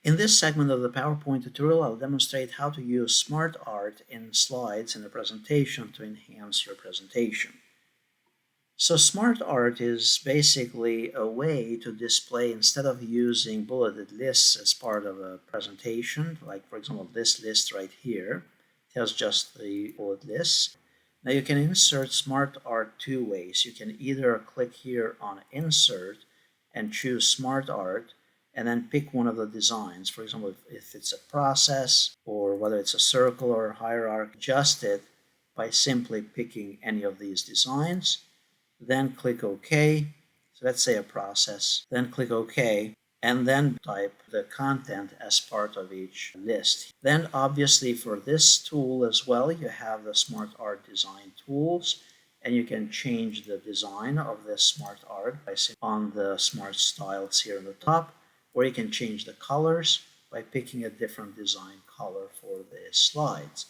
In this segment of the PowerPoint tutorial, I'll demonstrate how to use smart art in slides in a presentation to enhance your presentation. So smart art is basically a way to display, instead of using bulleted lists as part of a presentation, like for example this list right here, it has just the bullet lists. Now you can insert smart art two ways. You can either click here on insert and choose smart art and then pick one of the designs. For example, if it's a process or whether it's a circle or a hierarchy, adjust it by simply picking any of these designs. Then click OK. So let's say a process. Then click OK, and then type the content as part of each list. Then obviously for this tool as well, you have the Smart Art Design tools, and you can change the design of this Smart Art by clicking on the Smart Styles here on the top, or you can change the colors by picking a different design color for the slides.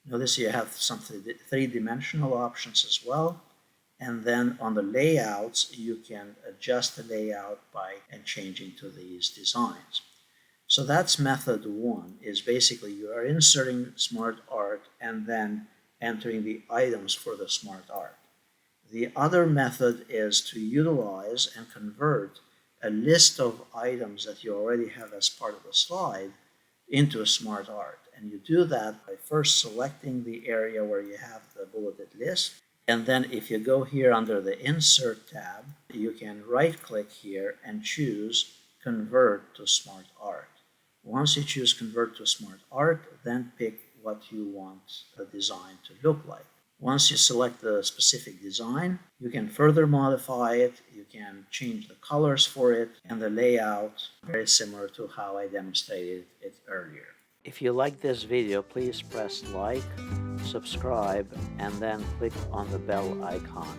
Notice you have some three-dimensional options as well. And then on the layouts, you can adjust the layout by changing to these designs. So that's method one, is basically you are inserting smart art and then entering the items for the smart art. The other method is to utilize and convert a list of items that you already have as part of the slide into a smart art. And you do that by first selecting the area where you have the bulleted list. And then if you go here under the Insert tab, you can right-click here and choose Convert to Smart Art. Once you choose Convert to Smart Art, then pick what you want the design to look like. Once you select the specific design, you can further modify it, you can change the colors for it, and the layout, very similar to how I demonstrated it earlier. If you like this video, please press like, subscribe, and then click on the bell icon.